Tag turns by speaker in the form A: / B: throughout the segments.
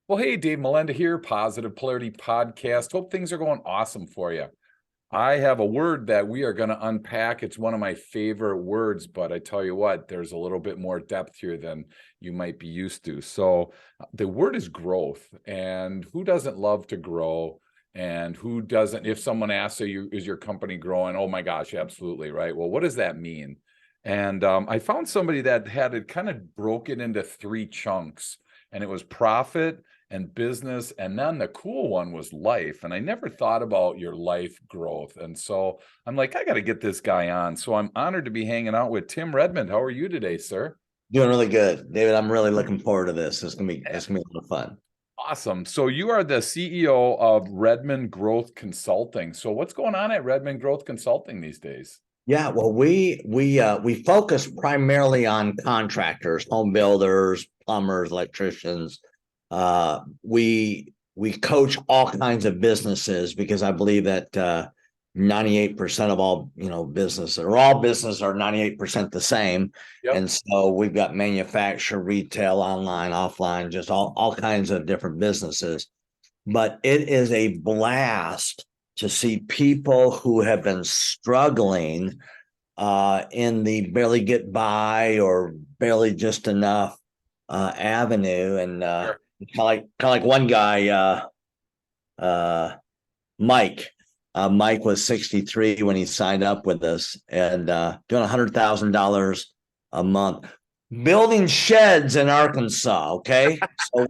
A: Well, hey, Dave Melinda here, Positive Polarity Podcast. Hope things are going awesome for you. I have a word that we are going to unpack. It's one of my favorite words, but I tell you what, there's a little bit more depth here than you might be used to. So, the word is growth. And who doesn't love to grow? And who doesn't, if someone asks you, is your company growing? Oh my gosh, absolutely, right? Well, what does that mean? And I found somebody that had it kind of broken into three chunks, and it was profit and business, and then the cool one was life. And I never thought about your life growth, and so I'm like, I got to get this guy on. So I'm honored to be hanging out with Tim Redmond. How are you today, sir?
B: Doing really good, David. I'm really looking forward to this. It's gonna be a lot of fun.
A: Awesome. So you are the CEO of Redmond Growth Consulting. So what's going on at Redmond Growth Consulting these days?
B: Yeah, well, we focus primarily on contractors, home builders, plumbers, electricians. We coach all kinds of businesses because I believe that 98% of all business or all business are 98% the same.
A: Yep.
B: And so we've got manufacturer, retail, online, offline, just all kinds of different businesses. But it is a blast to see people who have been struggling in the barely get by or barely just enough avenue. And
A: Sure.
B: kind of like one guy, uh, Mike. Mike was 63 when he signed up with us and doing $100,000 a month, building sheds in Arkansas. Okay, so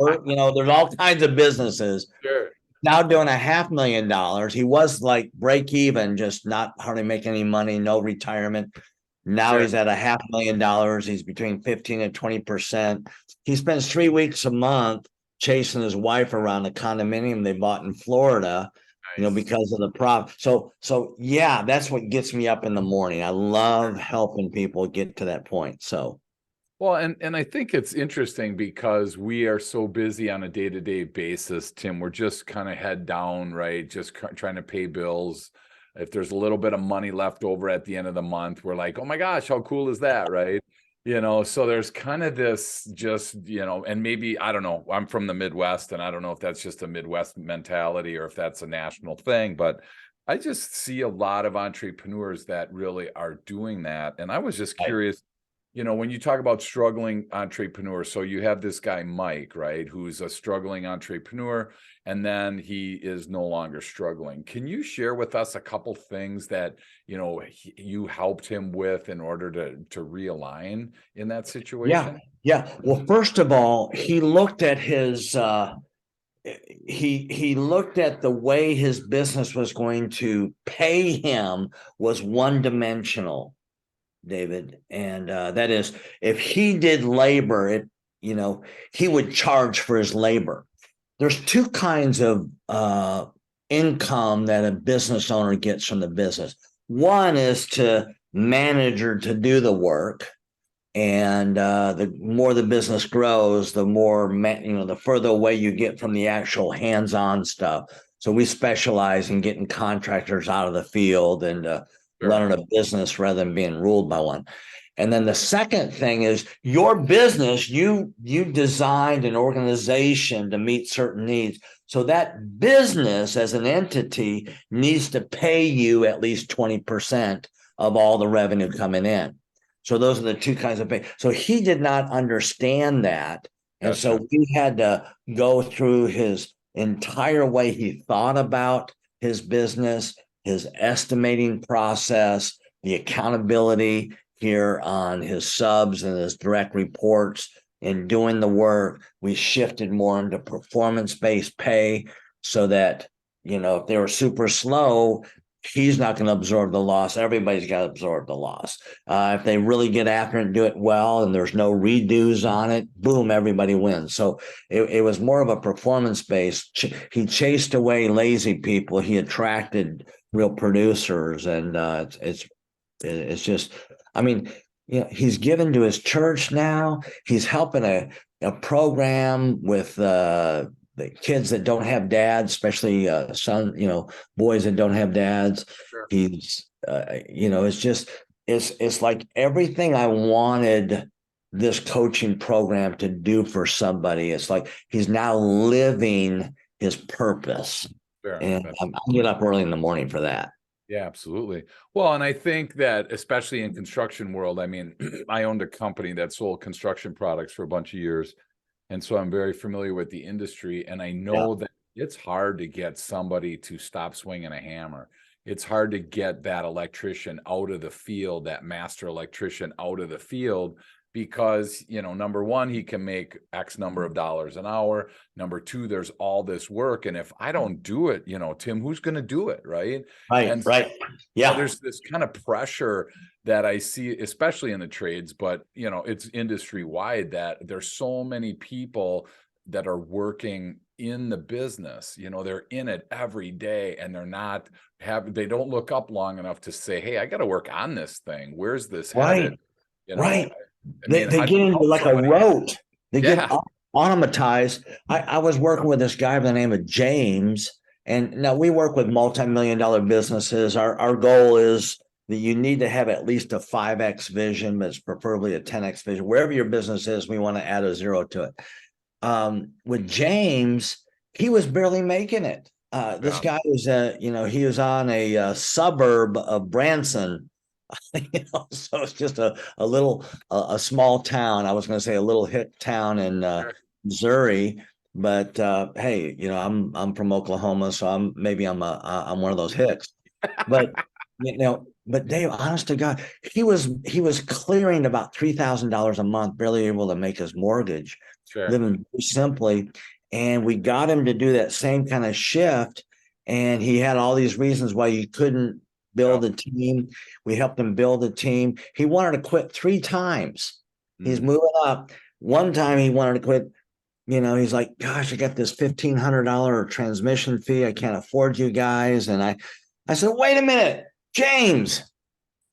B: there's all kinds of businesses
A: Sure.
B: now doing $500,000. He was like break even, just not hardly making any money, no retirement. Now
A: Sure.
B: he's at $500,000. He's between 15 and 20%. He spends 3 weeks a month chasing his wife around the condominium they bought in Florida,
A: Nice.
B: because of the prop. So yeah, that's what gets me up in the morning. I love helping people get to that point. So
A: Well, and I think it's interesting because we are so busy on a day-to-day basis, Tim. We're just kind of head down, right? Just trying to pay bills. If there's a little bit of money left over at the end of the month, we're like, oh my gosh, how cool is that, right? So there's kind of this just, and maybe, I don't know, I'm from the Midwest, and I don't know if that's just a Midwest mentality or if that's a national thing, but I just see a lot of entrepreneurs that really are doing that. And I was just
B: I,
A: curious, when you talk about struggling entrepreneurs, so you have this guy, Mike, right, who's a struggling entrepreneur, and then he is no longer struggling. Can you share with us a couple things that, you helped him with in order to realign in that
B: yeah,
A: situation?
B: yeah. Well, first of all, he looked at the way his business was going to pay him was one dimensional, David. And that is, if he did labor, you know, he would charge for his labor. There's two kinds of income that a business owner gets from the business. One is to manage or to do the work, and the more the business grows, the more the further away you get from the actual hands-on stuff. So we specialize in getting contractors out of the field and
A: Sure.
B: running a business rather than being ruled by one. And then the second thing is your business. You designed an organization to meet certain needs. So that business as an entity needs to pay you at least 20% of all the revenue coming in. So those are the two kinds of pay. So he did not understand that. And
A: Gotcha.
B: so we had to go through his entire way he thought about his business, his estimating process, the accountability here on his subs and his direct reports. In doing the work, we shifted more into performance-based pay so that, if they were super slow, he's not going to absorb the loss. Everybody's got to absorb the loss. If they really get after it and do it well and there's no redos on it, boom, everybody wins. So it was more of a performance based. He chased away lazy people. He attracted real producers. And it's just, I mean, he's given to his church now. He's helping a program with the kids that don't have dads, especially boys that don't have dads.
A: Sure.
B: He's it's just it's like everything I wanted this coaching program to do for somebody. It's like he's now living his purpose.
A: Sure.
B: And I get up early in the morning for that.
A: Yeah, absolutely. Well, and I think that especially in construction world, I mean, I owned a company that sold construction products for a bunch of years. And so I'm very familiar with the industry, and I
B: Yeah.
A: know that it's hard to get somebody to stop swinging a hammer. It's hard to get that electrician out of the field, that master electrician out of the field, because, number one, he can make X number of dollars an hour. Number two, there's all this work. And if I don't do it, Tim, who's going to do it? Right.
B: Right.
A: And
B: Right. Yeah.
A: there's this kind of pressure that I see, especially in the trades, but it's industry wide, that there's so many people that are working in the business. They're in it every day, and they don't look up long enough to say, hey, I got to work on this thing. Where's this headed?
B: Right. Right.
A: I
B: They
A: mean,
B: they
A: I've
B: get into
A: helped
B: like a
A: somebody.
B: rote. They get
A: Yeah,
B: automatized. I was working with this guy by the name of James, and now we work with multi-million-dollar businesses. Our goal is that you need to have at least a 5x vision, but it's preferably a 10x vision. Wherever your business is, we want to add a zero to it. With James, he was barely making it. This
A: yeah,
B: guy was, he was on a suburb of Branson. So it's just a little a small town. I was going to say a little hick town in
A: sure.
B: Missouri, but hey, I'm from Oklahoma, so I'm one of those hicks. But but Dave, honest to God, he was clearing about $3,000 a month, barely able to make his mortgage,
A: Sure.
B: living very simply. And we got him to do that same kind of shift. And he had all these reasons why he couldn't
A: Yeah.
B: build a team. We helped him build a team. He wanted to quit 3 times. He's
A: Mm.
B: moving up. One time he wanted to quit. He's like, gosh, I got this $1,500 transmission fee. I can't afford you guys. And I said, wait a minute, James,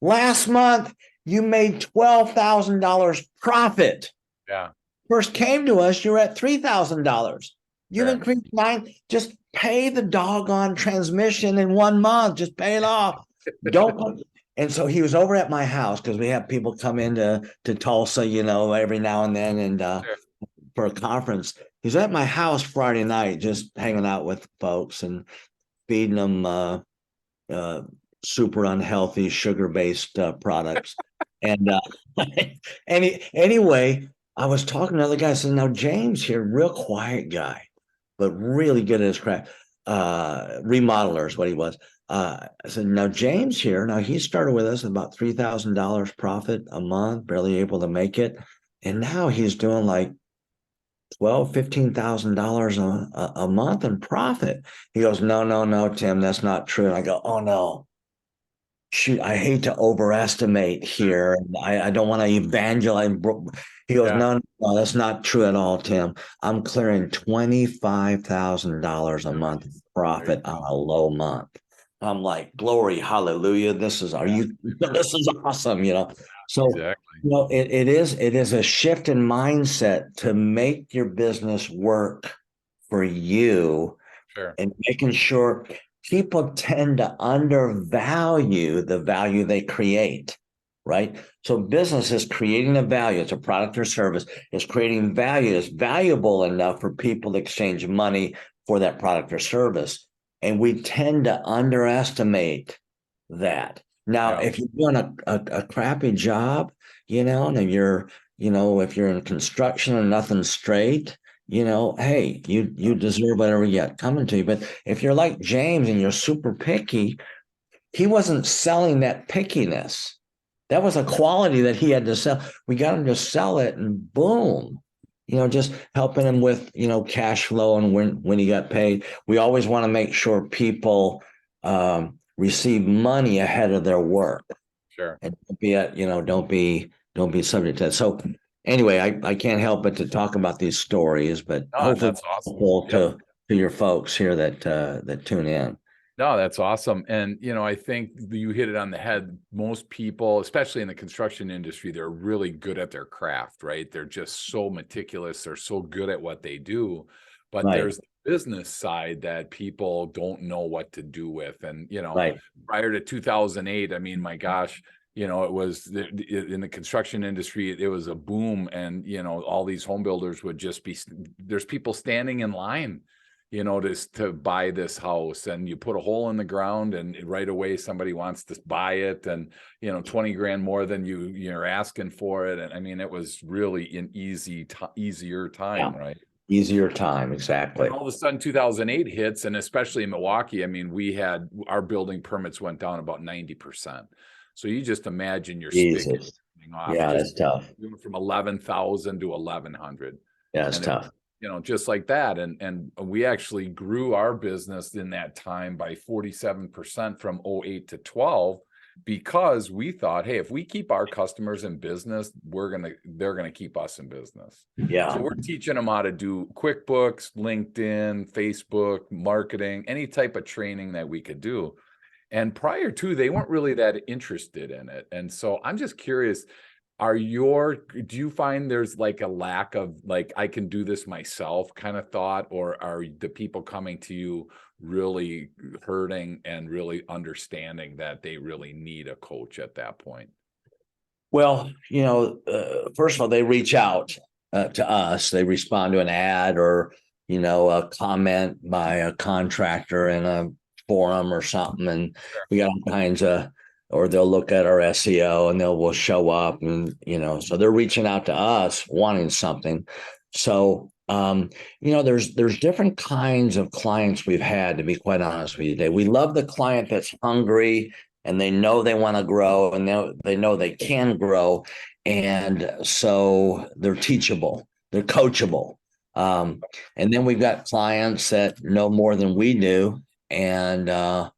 B: last month you made $12,000 profit.
A: Yeah.
B: First came to us, you're at $3,000. You've
A: Sure.
B: increased 9. Just pay the doggone transmission in 1 month. Just pay it off. Don't. And so he was over at my house because we have people come into Tulsa, every now and then, and
A: Sure.
B: for a conference. He's at my house Friday night, just hanging out with folks and feeding them super unhealthy sugar-based products. And anyway, I was talking to other guys. I said, now James here, real quiet guy, but really good at his craft. Remodeler is what he was. I said, now James here, now he started with us at about $3,000 profit a month, barely able to make it. And now he's doing like $15,000 a month in profit. He goes, no, Tim, that's not true. And I go, oh no, shoot, I hate to overestimate here. I don't want to evangelize. He goes,
A: Yeah.
B: no, that's not true at all, Tim. I'm clearing $25,000 a month
A: There you
B: profit on
A: go.
B: a low month. I'm like, glory, hallelujah. This is awesome, So,
A: Exactly.
B: it is a shift in mindset to make your business work for you
A: Sure.
B: and making sure people tend to undervalue the value they create, right? So business is creating a value. It's a product or service. It's creating value. It's valuable enough for people to exchange money for that product or service. And we tend to underestimate that. Now,
A: Yeah.
B: if you're doing a crappy job, and if you're in construction and nothing's straight, hey, you deserve whatever you got coming to you. But if you're like James and you're super picky, he wasn't selling that pickiness. That was a quality that he had to sell. We got him to sell it, and boom, just helping him with cash flow and when he got paid. We always want to make sure people receive money ahead of their work,
A: Sure.
B: and don't be subject to that. So anyway, I can't help but to talk about these stories, but
A: No, and
B: hopefully
A: that's awesome.
B: helpful
A: Yep.
B: to your folks here that tune in.
A: No, that's awesome. And, I think you hit it on the head. Most people, especially in the construction industry, they're really good at their craft, right? They're just so meticulous. They're so good at what they do. But
B: Right,
A: there's the business side that people don't know what to do with. And,
B: right,
A: prior to 2008, I mean, my gosh, it was in the construction industry, it was a boom. And, all these home builders would just there's people standing in line, to buy this house, and you put a hole in the ground and right away somebody wants to buy it, and 20 grand more than you're asking for it. And I mean, it was really an easier time, right?
B: Easier time, exactly.
A: And all of a sudden 2008 hits, and especially in Milwaukee, I mean, our building permits went down about 90%. So you just imagine your spigot off.
B: Yeah, that's tough.
A: From 11,000 to 1,100.
B: Yeah, it's tough.
A: Just like that. And we actually grew our business in that time by 47% from 08 to 12, because we thought, hey, if we keep our customers in business, they're gonna keep us in business.
B: Yeah.
A: So we're teaching them how to do QuickBooks, LinkedIn, Facebook, marketing, any type of training that we could do. And prior to, they weren't really that interested in it. And so I'm just curious, do you find there's like a lack of like, I can do this myself kind of thought, or are the people coming to you really hurting and really understanding that they really need a coach at that point?
B: Well, first of all, they reach out to us. They respond to an ad or, a comment by a contractor in a forum or something. And we got all kinds of, or they'll look at our SEO and will show up, and, so they're reaching out to us wanting something. So, there's different kinds of clients we've had, to be quite honest with you, Dave. We love the client that's hungry and they know they want to grow, and they know they can grow. And so they're teachable, they're coachable. And then we've got clients that know more than we do, and they're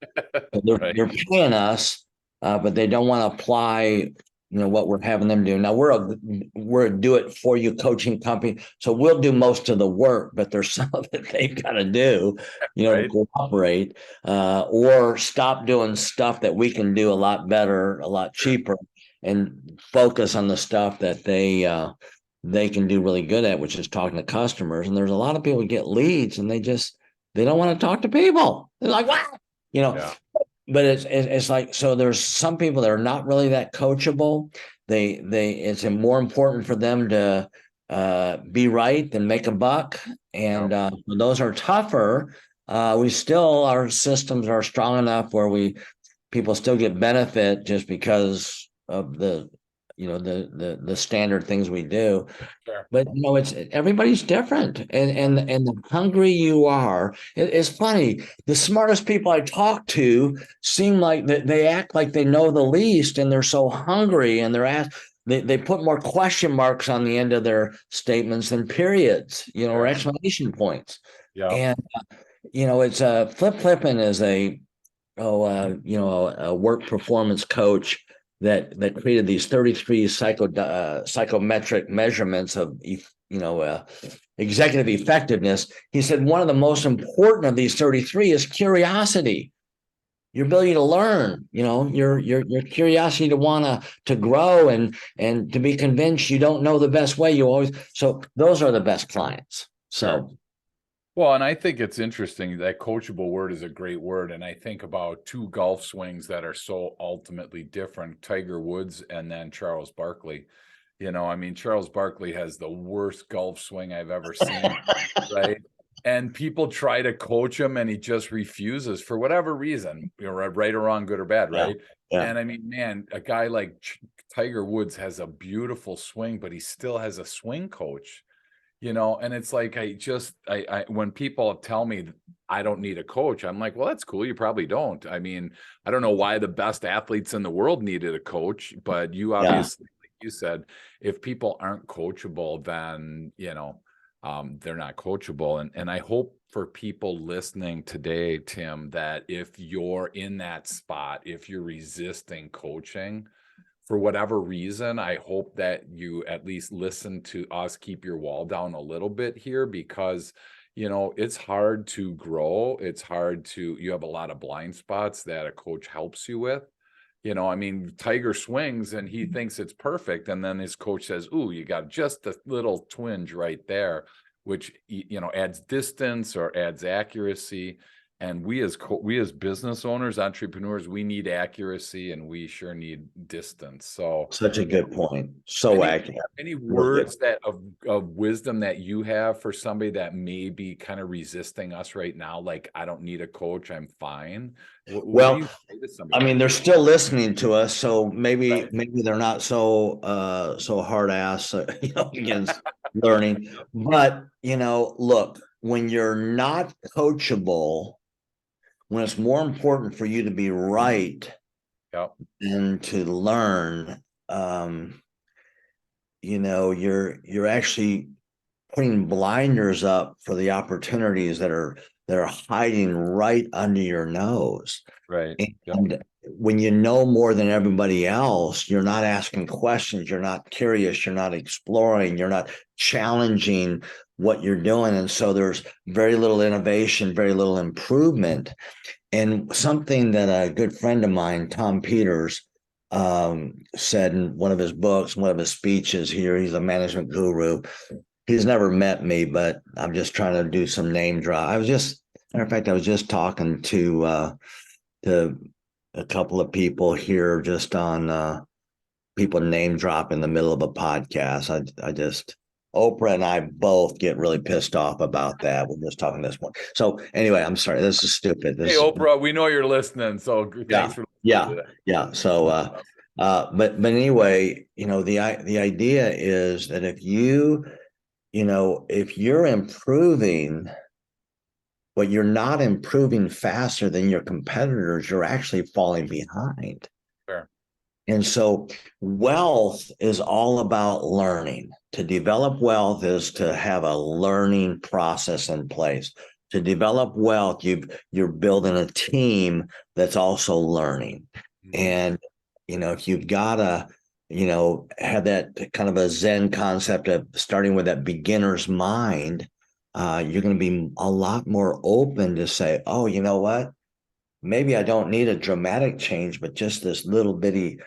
B: paying us, but they don't want to apply what we're having them do. Now we're a do it for you coaching company, so we'll do most of the work, but there's some that they've got to do,
A: right,
B: to cooperate, or stop doing stuff that we can do a lot better, a lot cheaper, and focus on the stuff that they can do really good at, which is talking to customers. And there's a lot of people who get leads and they don't want to talk to people. They're like, what?
A: Yeah.
B: But it's like, so there's some people that are not really that coachable. It's more important for them to be right than make a buck. And those are tougher. Our systems are strong enough where people still get benefit just because of the standard things we do.
A: Sure.
B: But it's everybody's different, and the hungry you are. It's funny. The smartest people I talk to seem like they act like they know the least, and they're so hungry, and they put more question marks on the end of their statements than periods, or exclamation points.
A: Yeah.
B: And it's flipping is a work performance coach that created these 33 psychometric measurements of executive effectiveness. He said one of the most important of these 33 is curiosity, your ability to learn, your curiosity to want to grow and to be convinced you don't know the best way. So those are the best clients. So.
A: Sure. Well, and I think it's interesting that coachable word is a great word. And I think about two golf swings that are so ultimately different, Tiger Woods and then Charles Barkley. Charles Barkley has the worst golf swing I've ever seen, right? And people try to coach him and he just refuses for whatever reason, right or wrong, good or bad, right?
B: Yeah.
A: And I mean, man, a guy like Tiger Woods has a beautiful swing, but he still has a swing coach. And it's like, when people tell me I don't need a coach, I'm like, well, that's cool. You probably don't. I mean, I don't know why the best athletes in the world needed a coach, but you obviously, like you said, if people aren't coachable, then, they're not coachable. And I hope for people listening today, Tim, that if you're in that spot, if you're resisting coaching, for whatever reason, I hope that you at least listen to us, keep your wall down a little bit here, because, it's hard to grow. It's hard you have a lot of blind spots that a coach helps you with. Tiger swings and he thinks it's perfect. And then his coach says, ooh, you got just a little twinge right there, which, adds distance or adds accuracy. And we as business owners, entrepreneurs, we need accuracy and we sure need distance. So
B: Such a good point. So accurate.
A: any
B: Really good.
A: words that of wisdom that you have for somebody that may be kind of resisting us right now, like I don't need a coach, I'm fine. What do
B: Well,
A: you say to somebody
B: I mean,
A: like
B: they're
A: that?
B: still listening to us, so
A: Right.
B: maybe they're not so so hard ass, against learning. But look, when you're not coachable, when it's more important for you to be right
A: Yep.
B: than to learn, um, you're actually putting blinders up for the opportunities that are hiding right under your nose.
A: Right. Yep.
B: And when you know more than everybody else, you're not asking questions, you're not curious, you're not exploring, you're not challenging what you're doing. And so there's very little innovation, very little improvement. And something that a good friend of mine, Tom Peters, said in one of his books, one of his speeches here, he's a management guru. He's never met me, but I'm just trying to do some name drop. Matter of fact, I was just talking to a couple of people here just on people name drop in the middle of a podcast. I just Oprah and I both get really pissed off about that. We're just talking this one. So anyway, I'm sorry. This is stupid.
A: Hey,
B: This
A: Oprah, we know you're listening, so
B: Yeah,
A: thanks for listening
B: yeah,
A: today.
B: yeah. So but anyway, the idea is that if you're improving, but you're not improving faster than your competitors, you're actually falling behind.
A: Fair.
B: And so wealth is all about learning. To develop wealth is to have a learning process in place. To develop wealth, you're building a team that's also learning.
A: Mhm.
B: And if you've got to, have that kind of a Zen concept of starting with that beginner's mind, you're going to be a lot more open to say, oh, you know what? Maybe I don't need a dramatic change, but just this little bitty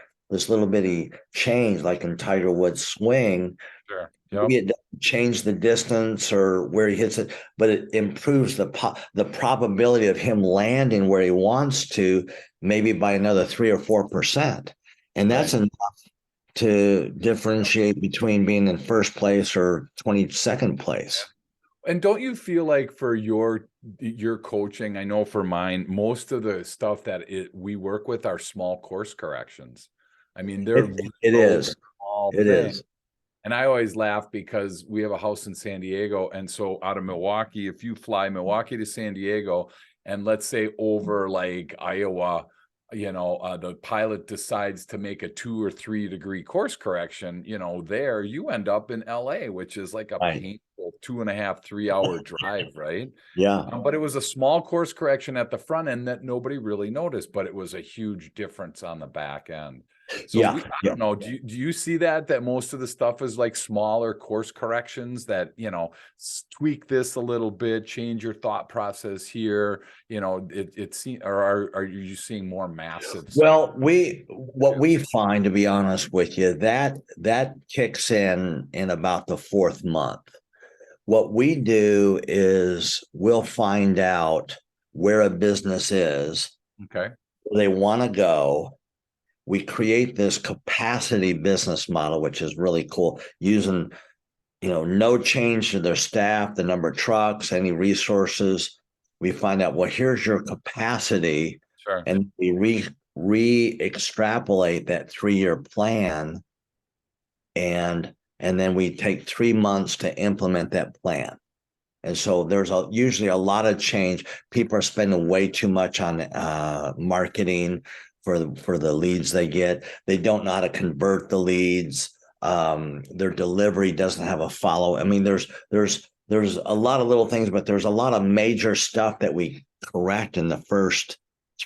B: change, like in Tiger Woods' swing.
A: Sure.
B: Maybe
A: Yep.
B: it doesn't change the distance or where he hits it, but it improves the probability of him landing where he wants to, maybe by another 3 or 4%. And
A: Right.
B: that's enough to differentiate between being in first place or 22nd place.
A: And don't you feel like for your coaching, I know for mine, most of the stuff that we work with are small course corrections. I mean, they're
B: It
A: little
B: is.
A: small
B: It
A: things.
B: is.
A: And I always laugh because we have a house in San Diego. And so out of Milwaukee, if you fly Milwaukee to San Diego, and let's say over like Iowa, the pilot decides to make a 2 or 3 degree course correction, there you end up in LA, which is like a
B: Right.
A: painful 2.5, 3 hour drive, right?
B: Yeah.
A: But it was a small course correction at the front end that nobody really noticed, but it was a huge difference on the back end. So
B: Yeah.
A: I
B: Yeah.
A: don't know. Do you see that most of the stuff is like smaller course corrections that, tweak this a little bit, change your thought process here, it seems, or are you seeing more massive stuff?
B: Well, what we find, to be honest with you, that kicks in about the fourth month. What we do is we'll find out where a business is,
A: Okay.
B: where they want to go. We create this capacity business model, which is really cool, using no change to their staff, the number of trucks, any resources. We find out, well, here's your capacity,
A: Sure.
B: and we re-extrapolate that 3-year plan, and then we take 3 months to implement that plan. And so there's usually a lot of change. People are spending way too much on marketing for the leads they get. They don't know how to convert the leads. Their delivery doesn't have a follow. I mean, there's a lot of little things, but there's a lot of major stuff that we correct in the first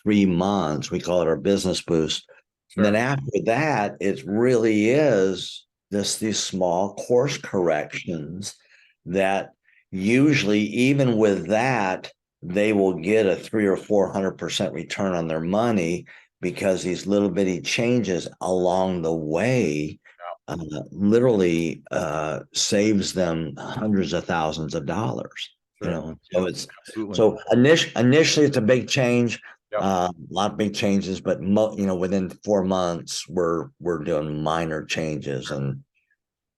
B: 3 months. We call it our business boost. And then
A: Sure.
B: after that, it really is these small course corrections that usually, even with that, they will get a 300 or 400% return on their money, because these little bitty changes along the way literally saves them hundreds of thousands of dollars. So
A: Yeah,
B: it's
A: absolutely.
B: initially it's a big change,
A: Yep.
B: a lot of big changes, but within 4 months we're doing minor changes. And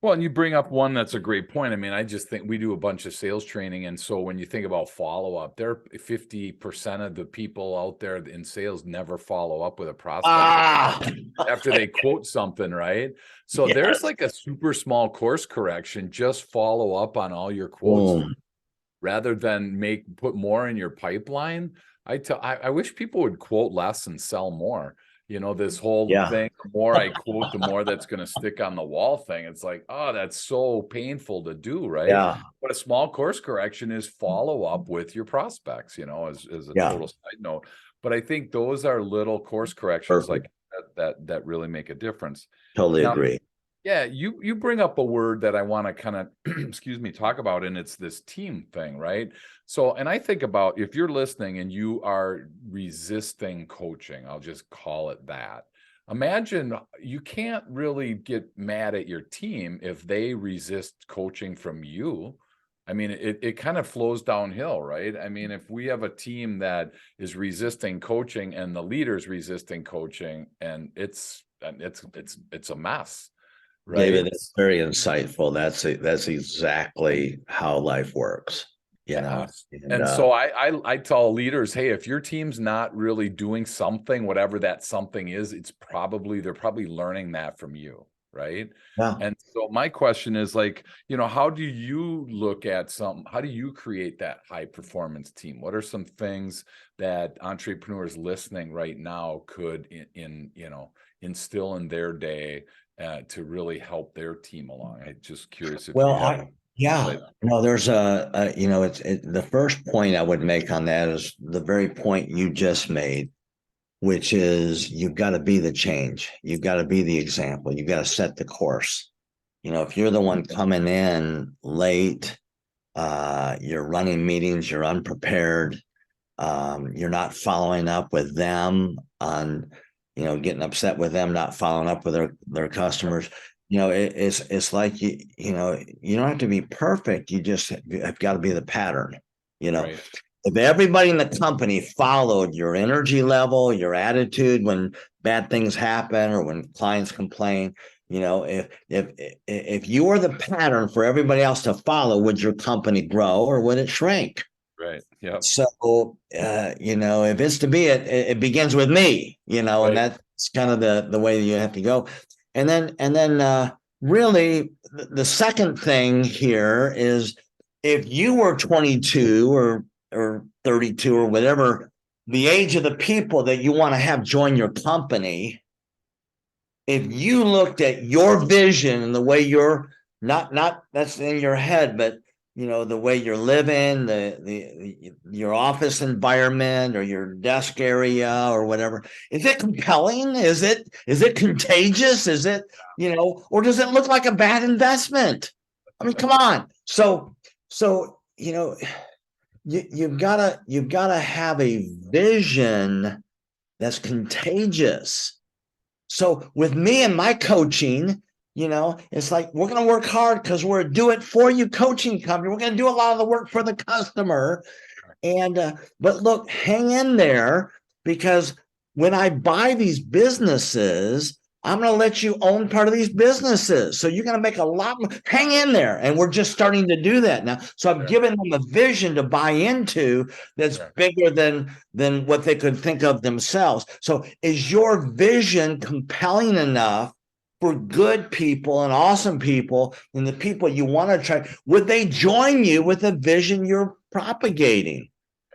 A: Well, and you bring up one that's a great point. I mean, I just think we do a bunch of sales training. And so when you think about follow up, there 50% of the people out there in sales never follow up with a prospect after they quote something, right? So there's
B: yes,
A: like a super small course correction. Just follow up on all your quotes
B: boom,
A: rather than put more in your pipeline. I wish people would quote less and sell more. You know, this whole
B: yeah,
A: thing, the more I quote, the more that's going to stick on the wall thing. It's like, oh, that's so painful to do, right?
B: yeah,
A: But a small course correction is follow up with your prospects, you know, as a
B: yeah,
A: total side note. But I think those are little course corrections
B: perfect.
A: like that really make a difference.
B: Totally
A: Now,
B: agree.
A: yeah, you bring up a word that I want to kind of excuse me, talk about, and it's this team thing, right? So, and I think about if you're listening and you are resisting coaching, I'll just call it that. Imagine you can't really get mad at your team if they resist coaching from you. I mean, it kind of flows downhill, right? I mean, if we have a team that is resisting coaching and the leader's resisting coaching, and it's a mess,
B: David,
A: right?
B: that's very insightful. That's exactly how life works,
A: Yeah.
B: and
A: And so I tell leaders, hey, if your team's not really doing something, whatever that something is, they're probably learning that from you, right?
B: yeah.
A: And so my question is like, you know, how do you look at how do you create that high performance team? What are some things that entrepreneurs listening right now could instill in their day to really help their team along? I'm just curious if
B: Well,
A: you have
B: yeah,
A: insight.
B: no, there's the first point I would make on that is the very point you just made, which is you've got to be the change. You've got to be the example. You've got to set the course. If you're the one coming in late, you're running meetings, you're unprepared, you're not following up with them on, getting upset with them, not following up with their customers. It's like you don't have to be perfect. You just have got to be the pattern. You know,
A: Right.
B: if everybody in the company followed your energy level, your attitude when bad things happen or when clients complain, if you were the pattern for everybody else to follow, would your company grow or would it shrink?
A: Right. Yep.
B: So, if it's to be, it begins with me, and
A: Right.
B: that's kind of the way you have to go. And then, really, the second thing here is if you were 22 or 32 or whatever, the age of the people that you want to have join your company, if you looked at your vision and the way you're not that's in your head, but the way you're living, your office environment or your desk area or whatever, is it compelling? Is it contagious? Is it, or does it look like a bad investment? I mean, come on. So you've gotta have a vision that's contagious. So with me and my coaching, it's like we're going to work hard because we're a do it for you coaching company. We're going to do a lot of the work for the customer. But look, hang in there, because when I buy these businesses, I'm going to let you own part of these businesses. So you're going to make a lot more. Hang in there. And we're just starting to do that now. So I've given them a vision to buy into that's bigger than what they could think of themselves. So is your vision compelling enough for good people and awesome people and the people you want to attract? Would they join you with the vision you're propagating?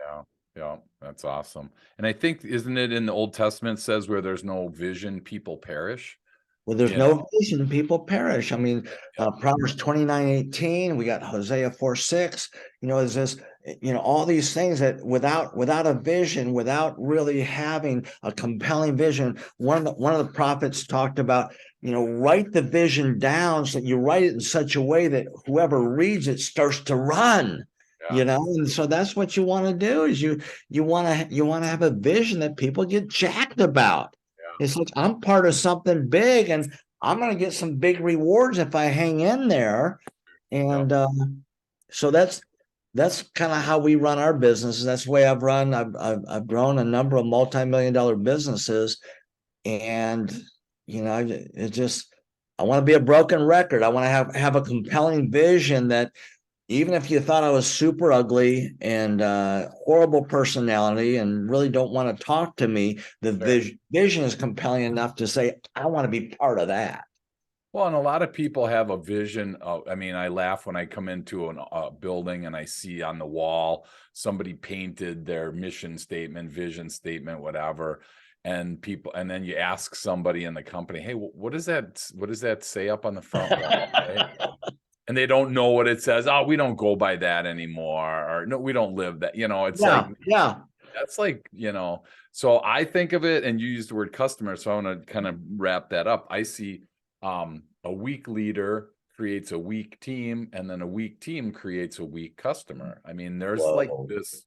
A: Yeah. Yeah. That's awesome. And I think, isn't it in the Old Testament says where there's no vision, people perish?
B: Well, there's
A: You know?
B: no vision, people perish. I mean,
A: Yeah.
B: Proverbs 29:18, we got Hosea 4:6, is this, all these things that without a vision, without really having a compelling vision, one of the prophets talked about, write the vision down so that you write it in such a way that whoever reads it starts to run.
A: Yeah.
B: And so that's what you want to do is you want to have a vision that people get jacked about.
A: Yeah.
B: It's like I'm part of something big, and I'm going to get some big rewards if I hang in there.
A: Yeah.
B: And so that's kind of how we run our businesses. That's the way I've grown a number of multi-million-dollar businesses. And, I want to be a broken record. I want to have a compelling vision that even if you thought I was super ugly and horrible personality and really don't want to talk to me, the vision is compelling enough to say, I want to be part of that.
A: Well, and a lot of people have a vision of, I mean, I laugh when I come into a building and I see on the wall, somebody painted their mission statement, vision statement, whatever. And then you ask somebody in the company, hey, what does that say up on the front wall? Right? And they don't know what it says. Oh, we don't go by that anymore. Or no, we don't live that, it's like, that's like, so I think of it, and you use the word customer. So I want to kind of wrap that up. I see a weak leader creates a weak team, and then a weak team creates a weak customer. I mean, there's like this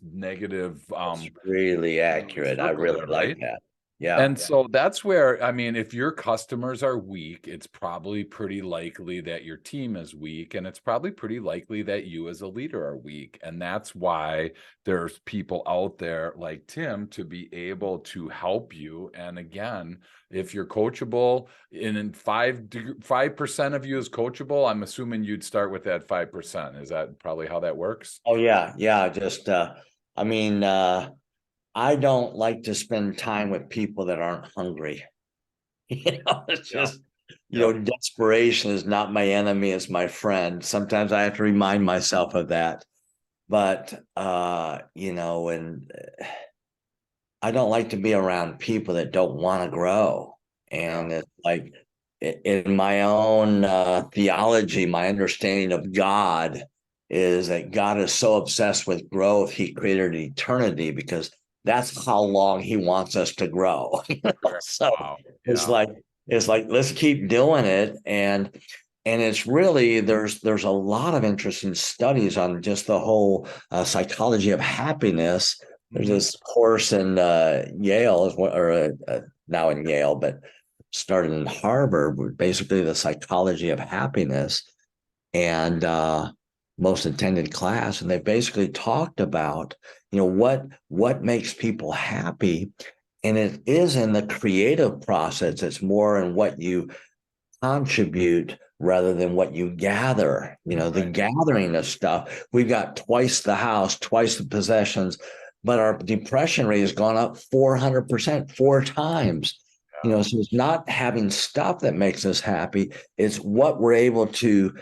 A: negative
B: That's really accurate. I really like that. Yeah.
A: And so that's where, I mean, if your customers are weak, it's probably pretty likely that your team is weak, and it's probably pretty likely that you as a leader are weak. And that's why there's people out there like Tim to be able to help you. And again, if you're coachable, and in 5% of you is coachable, I'm assuming you'd start with that 5%. Is that probably how that works?
B: Oh yeah. Yeah. Just I don't like to spend time with people that aren't hungry. It's just, desperation is not my enemy, it's my friend. Sometimes I have to remind myself of that. But, and I don't like to be around people that don't want to grow. And it's like in my own theology, my understanding of God is that God is so obsessed with growth, he created eternity because that's how long he wants us to grow. So it's like let's keep doing it. And it's really there's a lot of interesting studies on just the whole psychology of happiness. There's this course in Yale, or now in Yale, but started in Harvard, basically the psychology of happiness, and most attended class, and they basically talked about what makes people happy, and it is in the creative process. It's more in what you contribute rather than what you gather. The gathering of stuff. We've got twice the house, twice the possessions, but our depression rate has gone up 400%, 4 times. So it's not having stuff that makes us happy. It's what we're able to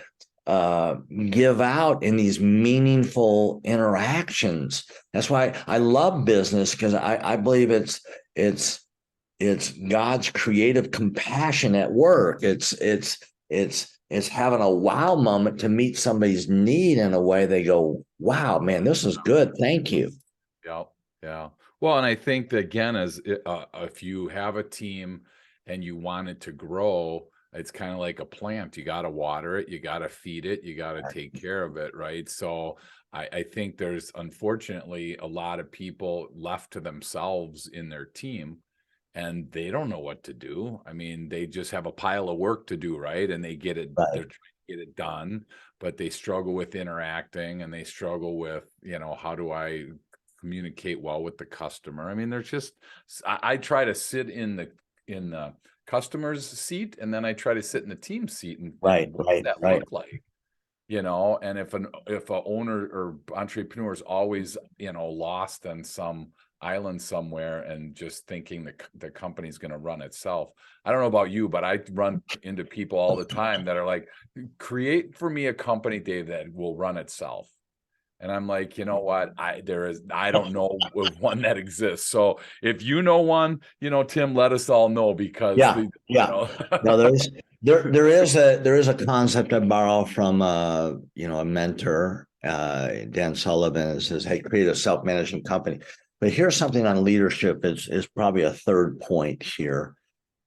B: give out in these meaningful interactions. That's why I love business, because I believe it's God's creative compassion at work. It's having a wow moment to meet somebody's need in a way they go, wow, man, this is good. Thank you.
A: Yeah. Well, and I think that, again, as if you have a team and you want it to grow, it's kind of like a plant. You got to water it, you got to feed it, you got to take care of it, right? So I think there's, unfortunately, a lot of people left to themselves in their team, and they don't know what to do. I mean, they just have a pile of work to do, right? And they get it, they're trying to get it done, but they struggle with interacting, and they struggle with, how do I communicate well with the customer? I mean, there's just, I try to sit in the customer's seat, and then I try to sit in the team seat, and what does that look like? And if an owner or entrepreneur is always, lost on some island somewhere and just thinking the company's going to run itself. I don't know about you, but I run into people all the time that are like, create for me a company, Dave, that will run itself. And I'm like, you know what? I don't know of one that exists. So if you know one, Tim, let us all know, because
B: no, there is a concept I borrow from a mentor, Dan Sullivan. It says, hey, create a self-managing company. But here's something on leadership is probably a third point here,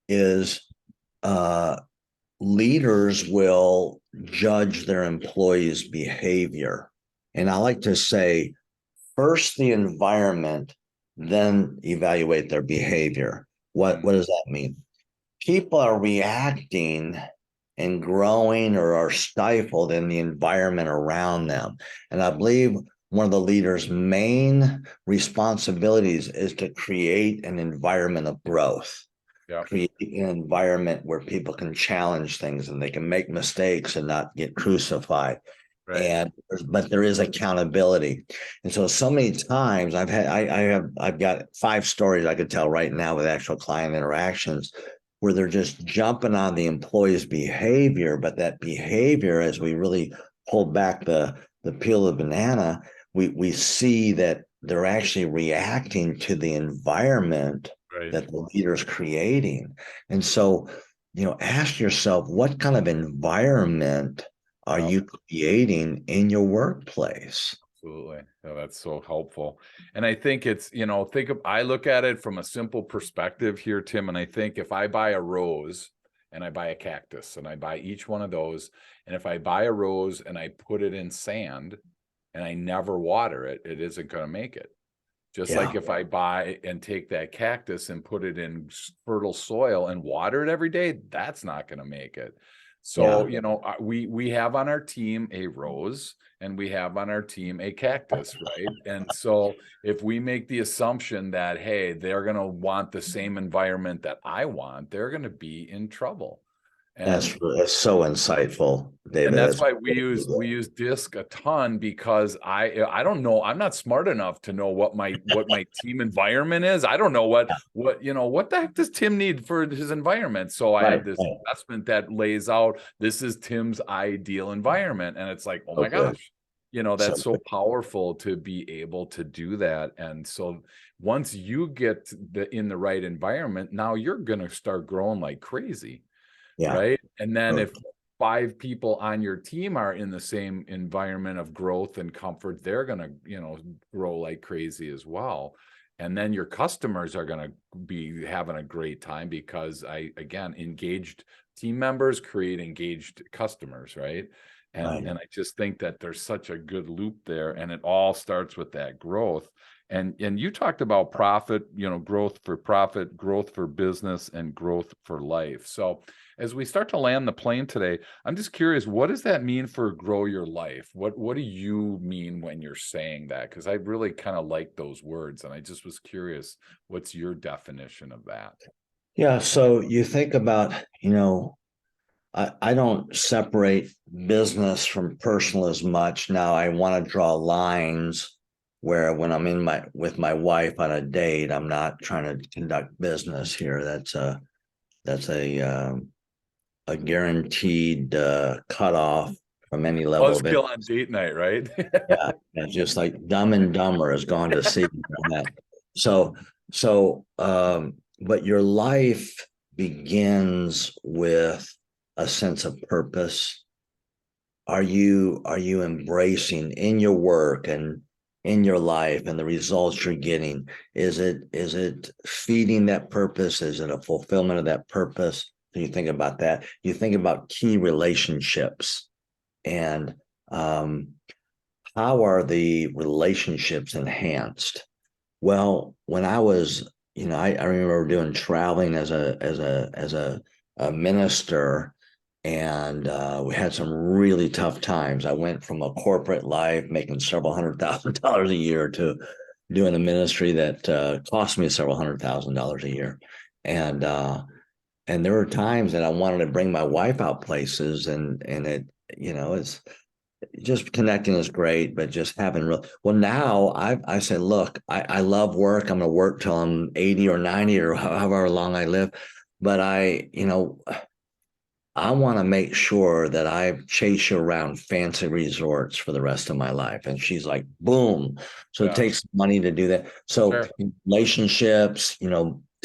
B: is leaders will judge their employees' behavior. And I like to say, first the environment, then evaluate their behavior. What does that mean? People are reacting and growing or are stifled in the environment around them. And I believe one of the leader's main responsibilities is to create an environment of growth,
A: Yeah.
B: create an environment where people can challenge things and they can make mistakes and not get crucified.
A: Right.
B: And but there is accountability. And so many times I've got 5 stories I could tell right now with actual client interactions where they're just jumping on the employee's behavior, but that behavior, as we really pull back the peel of the banana, we see that they're actually reacting to the environment
A: Right.
B: that the leader's creating. And so, ask yourself, what kind of environment are
A: Yeah.
B: you creating in your workplace?
A: Absolutely. Yeah, that's so helpful. And I think it's, I look at it from a simple perspective here, Tim. And I think if I buy a rose and I buy a cactus and I buy each one of those, and if I buy a rose and I put it in sand and I never water it, it isn't going to make it. Just
B: Yeah,
A: like if I buy and take that cactus and put it in fertile soil and water it every day, that's not going to make it. So,
B: yeah,
A: we have on our team a rose and we have on our team a cactus, right? And so if we make the assumption that, hey, they're going to want the same environment that I want, they're going to be in trouble. And
B: that's so insightful,
A: and
B: David.
A: that's
B: That's
A: why we use disc a ton, because I don't know, I'm not smart enough to know what my team environment is. I don't know what the heck does Tim need for his environment. So I
B: right,
A: have this
B: right.
A: investment that lays out, this is Tim's ideal environment, and it's like, oh
B: So
A: my
B: good.
A: gosh,
B: So
A: that's so powerful to be able to do that. And so once you get in the right environment, now you're gonna start growing like crazy.
B: yeah.
A: Right. And then
B: So,
A: if 5 people on your team are in the same environment of growth and comfort, they're going to, grow like crazy as well. And then your customers are going to be having a great time, because again, engaged team members create engaged customers. Right. And,
B: right.
A: and I just think that there's such a good loop there, and it all starts with that growth. And you talked about profit, growth for profit, growth for business, and growth for life. So as we start to land the plane today, I'm just curious, what does that mean for grow your life? What do you mean when you're saying that? Because I really kind of like those words, and I just was curious, what's your definition of that?
B: Yeah. So you think about, I don't separate business from personal as much. Now I want to draw lines where when I'm with my wife on a date, I'm not trying to conduct business here. That's a guaranteed cutoff from any level of it.
A: Buzzkill on date night, right?
B: Yeah, it's just like Dumb and Dumber has gone to sea on that. So, but your life begins with a sense of purpose. Are you embracing in your work and in your life and the results you're getting? Is it feeding that purpose? Is it a fulfillment of that purpose? So you think about that. You think about key relationships and how are the relationships enhanced? Well, when I was, I remember doing traveling as a minister, and we had some really tough times. I went from a corporate life making several $100,000 a year to doing a ministry that cost me several $100,000 a year, and and there were times that I wanted to bring my wife out places, and it's just connecting is great, but just having real well now I say, look, I love work. I'm gonna work till I'm 80 or 90 or however long I live. But I want to make sure that I chase you around fancy resorts for the rest of my life. And she's like, boom. So it
A: Yeah,
B: takes money to do that. So
A: sure.
B: relationships,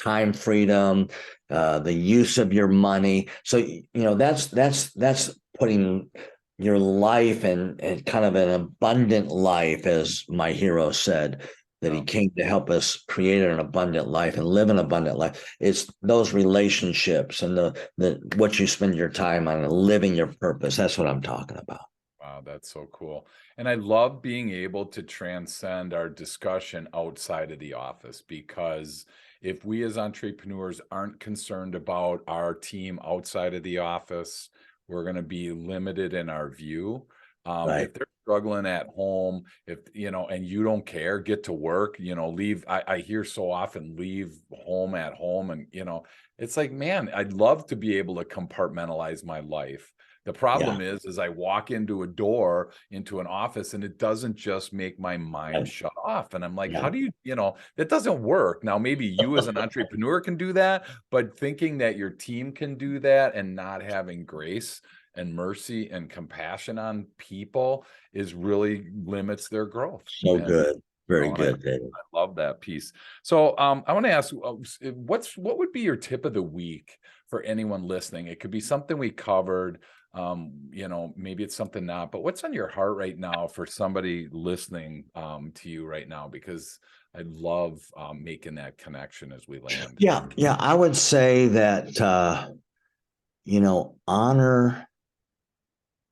B: time freedom, the use of your money. So that's putting your life and kind of an abundant life, as my hero said, that he
A: Yeah.
B: came to help us create an abundant life and live an abundant life. It's those relationships and the what you spend your time on and living your purpose. That's what I'm talking about.
A: Wow, that's so cool. And I love being able to transcend our discussion outside of the office, because if we as entrepreneurs aren't concerned about our team outside of the office, we're going to be limited in our view.
B: Right.
A: If they're struggling at home, if you know, and you don't care, get to work, you know, leave. I hear so often leave home at home, and you know, it's like, man, I'd love to be able to compartmentalize my life. The
B: Yeah.
A: problem is I walk into a door, into an office, and it doesn't just make my mind
B: Right.
A: shut off. And I'm like,
B: Yeah.
A: how do you, you know, that doesn't work. Now, maybe you as an entrepreneur can do that, but thinking that your team can do that and not having grace and mercy and compassion on people is really limits their growth.
B: So
A: And
B: good.
A: you
B: Very
A: know, and I
B: good, David.
A: love that piece. So I want to ask, what would be your tip of the week for anyone listening? It could be something we covered. You know, maybe it's something not, but what's on your heart right now for somebody listening to you right now? Because I love making that connection as we land.
B: Yeah. Yeah. I would say that,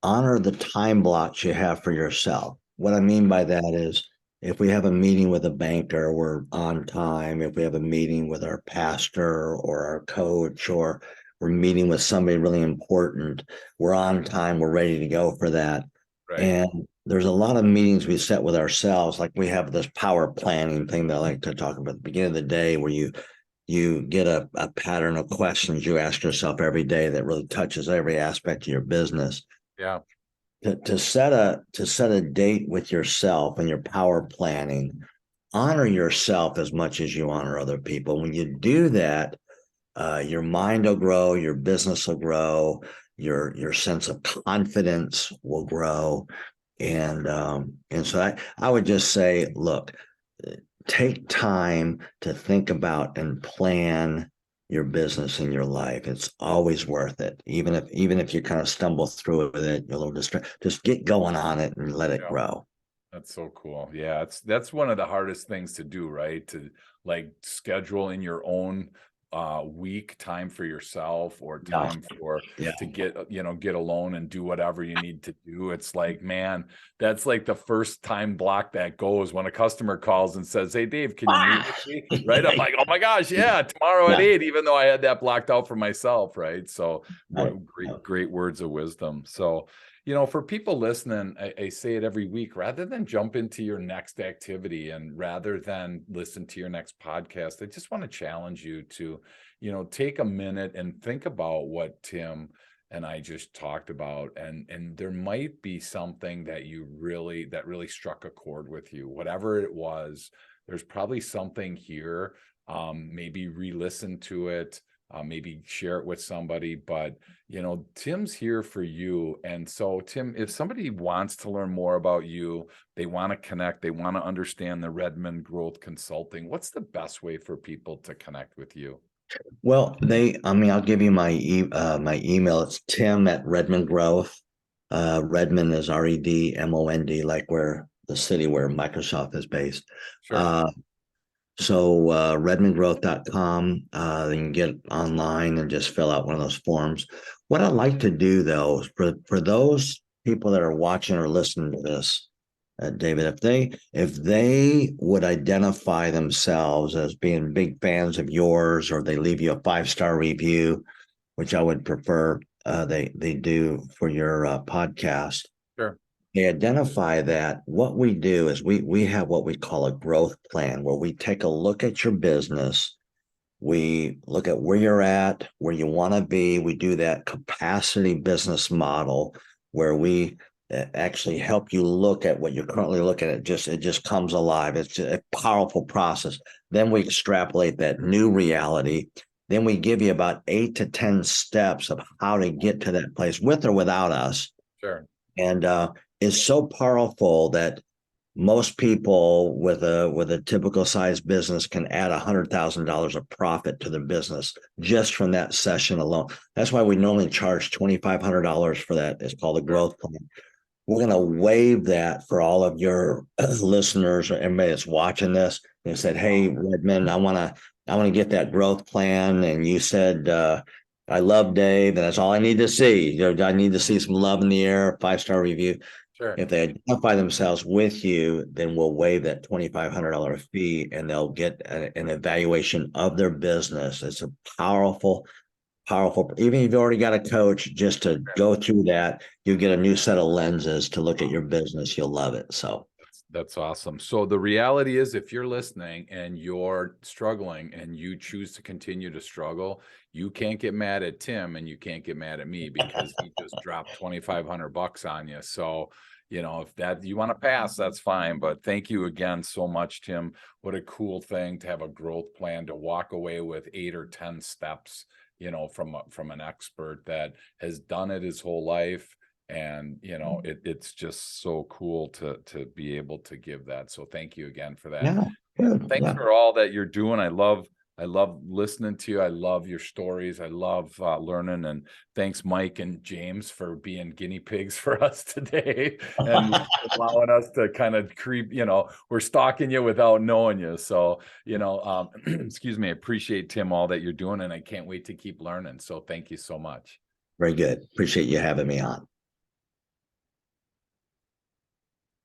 B: honor the time blocks you have for yourself. What I mean by that is if we have a meeting with a banker, we're on time. If we have a meeting with our pastor or our coach, or we're meeting with somebody really important, we're on time, we're ready to go for that.
A: Right.
B: And there's a lot of meetings we set with ourselves, like we have this power planning thing that I like to talk about at the beginning of the day, where you get a pattern of questions you ask yourself every day that really touches every aspect of your business.
A: Yeah.
B: To set a date with yourself and your power planning, honor yourself as much as you honor other people. When you do that, your mind will grow, your business will grow, your sense of confidence will grow. And so I would just say, look, take time to think about and plan your business in your life. It's always worth it. Even if you kind of stumble through with it, you're a little distracted, just get going on it and let it
A: Yeah.
B: grow.
A: That's so cool. Yeah, that's one of the hardest things to do, right? To like schedule in your own week time for yourself, or
B: Yeah.
A: time for
B: Yeah.
A: to get, you know, get alone and do whatever you need to do. It's like, man, that's like the first time block that goes when a customer calls and says, "Hey Dave, can you meet with me?" Right? I'm like, "Oh my gosh, yeah, tomorrow at
B: Yeah.
A: 8," even though I had that blocked out for myself, right? So
B: Right.
A: what great words of wisdom. So you know, for people listening, I say it every week, rather than jump into your next activity and rather than listen to your next podcast, I just want to challenge you to, you know, take a minute and think about what Tim and I just talked about. And there might be something that that really struck a chord with you, whatever it was. There's probably something here. Maybe re-listen to it, maybe share it with somebody, but you know, Tim's here for you. And so, Tim, if somebody wants to learn more about you, they want to connect, they want to understand the Redmond Growth Consulting, what's the best way for people to connect with you?
B: Well, I'll give you my email. It's Tim at Redmond Growth. Redmond is Redmond, like where the city where Microsoft is based.
A: Sure.
B: Uh, so redmondgrowth.com. You can get online and just fill out one of those forms. What I like to do though is for those people that are watching or listening to this, David, if they would identify themselves as being big fans of yours, or they leave you a 5-star review, which I would prefer they do for your podcast.
A: Sure.
B: They identify that what we do is we have what we call a growth plan, where we take a look at your business. We look at where you're at, where you want to be. We do that capacity business model where we actually help you look at what you're currently looking at. It just comes alive. It's a powerful process. Then we extrapolate that new reality. Then we give you about 8 to 10 steps of how to get to that place with or without us.
A: Sure.
B: And it's so powerful that most people with a typical size business can add $100,000 of profit to their business just from that session alone. That's why we normally charge $2,500 for that. It's called a
A: Sure.
B: growth plan. We're going to waive that for all of your listeners or everybody that's watching this. They said, "Hey, Redmond, I want to get that growth plan." And you said, "I love Dave, and that's all I need to see. I need to see some love in the air, 5-star review."
A: Sure.
B: If they identify themselves with you, then we'll waive that $2,500 fee, and they'll get an evaluation of their business. It's a powerful, powerful. Even if you've already got a coach, just to go through that, you get a new set of lenses to look at your business. You'll love it. So
A: That's awesome. So the reality is, if you're listening and you're struggling and you choose to continue to struggle, you can't get mad at Tim and you can't get mad at me because he just dropped 2,500 bucks on you. So, you know, if that you want to pass, that's fine. But thank you again so much, Tim. What a cool thing to have a growth plan, to walk away with 8 or 10 steps, you know, from an expert that has done it his whole life. And, you know, it's just so cool to be able to give that. So thank you again for that.
B: yeah, good.
A: Thanks
B: Yeah.
A: for all that you're doing. I love listening to you. I love your stories. I love learning. And thanks, Mike and James, for being guinea pigs for us today and allowing us to kind of creep, you know, we're stalking you without knowing you. So, you know, excuse me, I appreciate, Tim, all that you're doing, and I can't wait to keep learning. So thank you so much.
B: Very good. Appreciate you having me on.